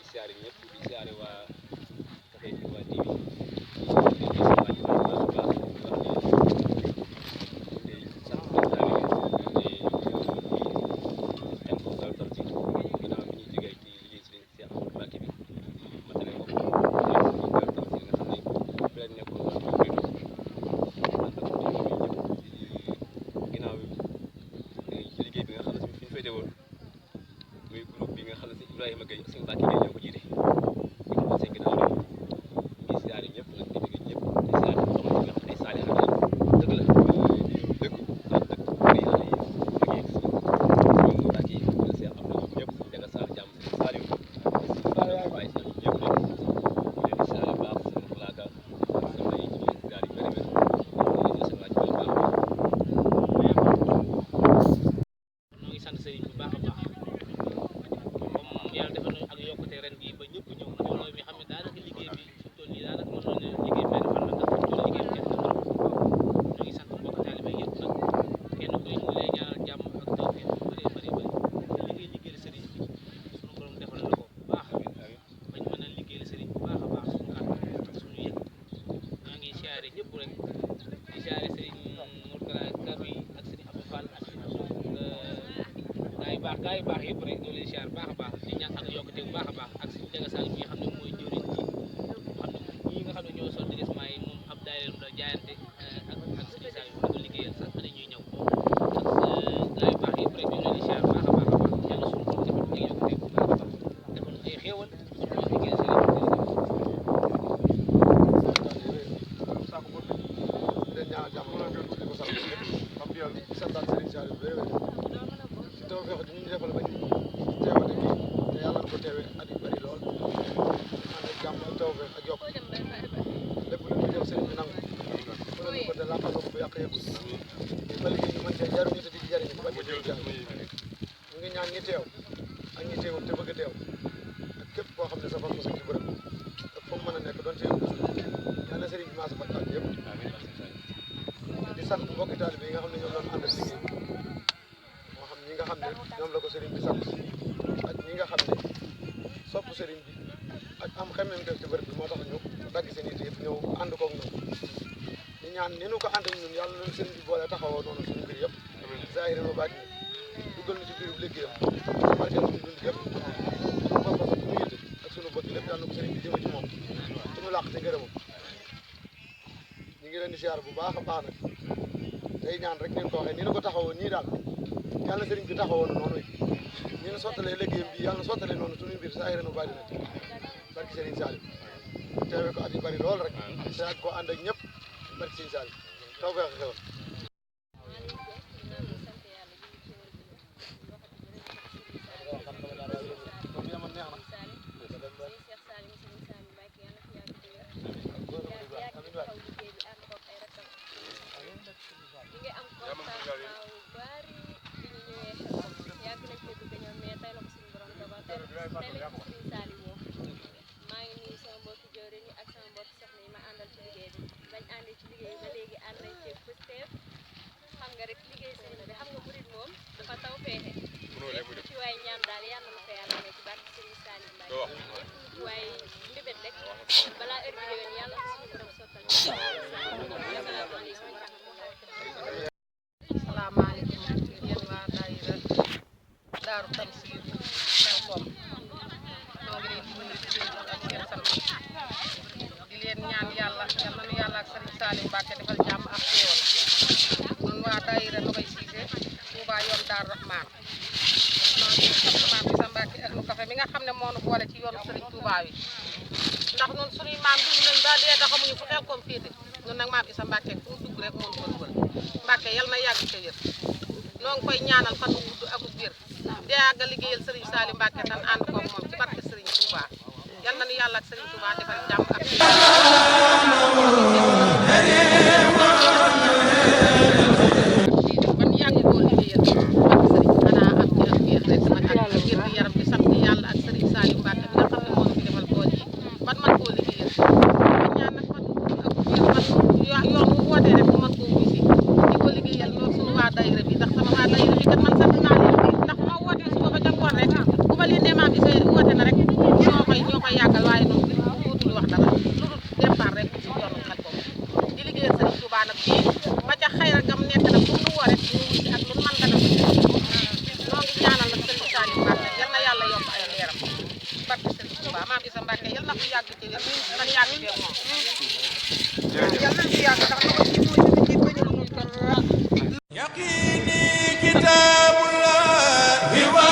siyaare ñëpp di siyaare waa Café Touba TV di sant sant muy groupe bi nga xam ne si Ibrahima Gueye ak suñu Mbacke Gueye ñoo ko jiite di ko passé ginnaaw rek di siyaare ñëpp nag di bëgg ñëpp di siyaare soxna yi nga xam ne ay saali xam dëgg la dëgg ak dëgg bëri yàlla yi liggéey si ñoom Mbacke yi di seex am na ñëpp jaga saal jàmm si saali si bàyyi si ñëpp rek leen di siyaare baax seen xalaaka sama yi ci siyaare yi bëri bëri di seen wàcc bu baax ñoo ngi sant sëriñ bu baax a baax yàlla defal nañu ak yokkute ren gi ba ñëpp ñëw mbooloo mi xam ne daanaka liggéey bi fi toll nii daanaka mën nañu ne liggéey benn fan la ndax fi toll liggéey bi def na trop ñoo ngi sant mbokk taalibe yëpp nag kenn ku ñu lay ñaanal jàmm ak tawfeex bu bëree bëri bëri te liggéey liggéeyal sëriñ bi suñu borom defal na ko bu baax bañ mën a liggéeyal sëriñ bu baax a baax suñu kàddu ak suñu yëg ñoo ngi siyaare ñëpp rek di siyaare sëriñ Mourtala Kabi ak sëriñ Abdou Fall ak sëriñ gaa yu baax yëpp rek ñoo leen siyaare baax a baax di ñaan ak yokkute bu baax a baax ak suñu jaga saal bi nga xam ne mooy jëriñ ji xam ne ñii nga xam ne ñoo sol déguisement yi moom ab daayira la jaayante ak suñu saal bi ko liggéeyal sax année ñuy ñëw ak gaa yu baax yëpp rek ñoo leen di siyaare baax a baax a baax yàlla suñu borom defal ay yokkute bu baax a baax defal ay xéewal ñoo liggéeyal seen tawfeex ji ñu defal ba ñu teewate gi te yàlla na ko teewee at yu bëri lool ànd ak jàmm ak tawfeex ak yokk lépp lu ñu def sëriñ bi nangu mënoon ko te làqal ko bu yàq yëpp ba liggéey ñu mën cee jaruñu te di jariñu ba ñu ngi ñaan ñi teew ak ñi teewul te bëgg a teew ak képp koo xam ne sa fas ci bërëb ak fu mu mën a nekk doon teew yal na sëriñ bi maa sa faj ak yëpp di sant mbokki taalibe yi nga xam ne ñoom doon ànd ak liggéey ñi nga xam ne ñoom la ko sëriñ bi sant ak ñi nga xam ne sopp sëriñ bi ak am xemmem def ci bërëb bi moo tax ñu dagg seen it yëpp ñëw ànd koog ñun ñu ñaan ni nu ko ànd ak ñun yàlla nañu sëriñ bi boole taxawoo noonu suñu mbir yëpp zahir ma baat ni duggal na ci biir liggéeyam barkeel suñu dund yëpp suñu bopp ak suñu yëte ak suñu bëgg lépp yàlla na ko sëriñ bi jëme ci moom suñu làq ci ngërëmam ñu ngi leen di siyaar bu baax a baax nag tey ñaan rek ngeen ko waxee ni nu ko taxawoo nii daal yàlla sëriñ bi taxawoon na noonu ñu ne sottalee liggéeyam bi yàlla sottalee noonu suñu mbir saa yéene nu bàyyi na ci barki sëriñ Salim teewee ko at yu bari lool rek te ak ko ànd ak ñëpp barki sëriñ Salim taw feex xewal maa ngi nuyu sama mbokki jëwriñ yi ak sama mbokki soxna yi ma àndal ci liggéey bi bañ àndee ci liggéey ba léegi ànd nañ ci pësteef xam nga rek liggéey sëriñ bi xam nga murit moom dafa taw feexe lépp lu ci waay ñaan daal yàlla na ko yàlla ne ci barke sëriñ Salim Mbaye lépp lu ci waay mbébét rek balaa heure bi déwén yàlla na suñu borom sottal asalaamaaleykum yéen waa daayira Daaru Tansiir Xelkom ñoo ngi leen di nuyu di leen jox ak seen sant di leen ñaan yàlla yal na nu yàlla ak Serigne Salim Mbacke defal jàmm ak xéewal ñun waa daayira Nogay Cissé Touba yoon Daaru Rahman ñoo ngi sant maam Issa Mbacke ak nu café mi nga xam ne moo nu boole ci yoonu Serigne Touba wi ndax ñun suñuy maam dund nañ ba dee tax xamuñu fu Xelkom féete ñun nag maam Issa Mbacke fu mu dugg rek moo nu ko dugal Mbacke yal na yàgg te wér noo ngi koy ñaanal fan wu gudd ak wér di yàgg a liggéeyal Serigne Salim Mbacke tan ànd koog moom ci barke Serigne Touba yal na nu yàlla ak Serigne Touba defal jàmm ak ban yàgg koo liggéeyal barke Serigne xanaa am ci ak wér rek man ak wér di yaram di sant yàlla ak Serigne Salim Mbacke bi nga xam ne moo fi defal bool yi man man koo liggéeyal man ñaan nag fan ak wér man yoon wu wootee rek man koo wuy si di ko liggéeyal loolu suñu waa daayira bi ndax sama waa daayira bi kat man sant naa leen ndax ma wootee suba ba ca ngoon rek bu ma leen nee maam Issa woote na rek ñoo koy barke Serigne Touba maam Issa Mbacke yal na fi yàgg ci yal nañu yàgg ci moom yal nañu fi yàgg ndax loxo ci mooy ci ba ñu ñu dara yaqini kitabullahi wa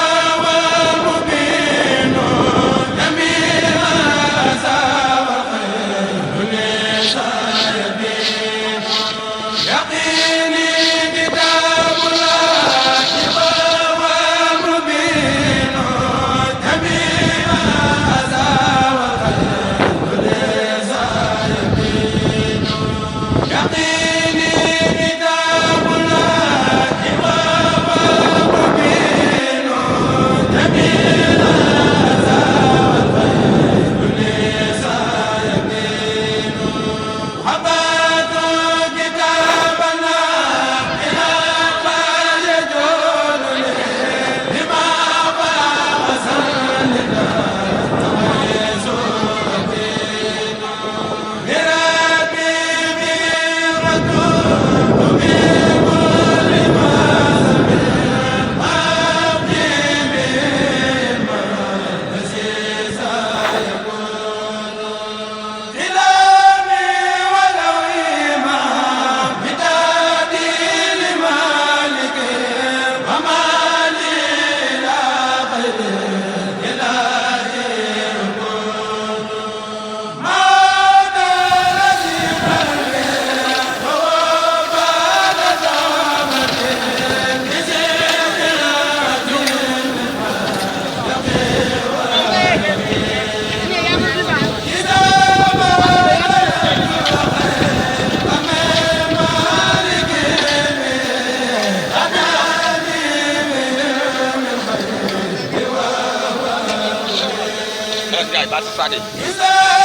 Guys, that's Saturday.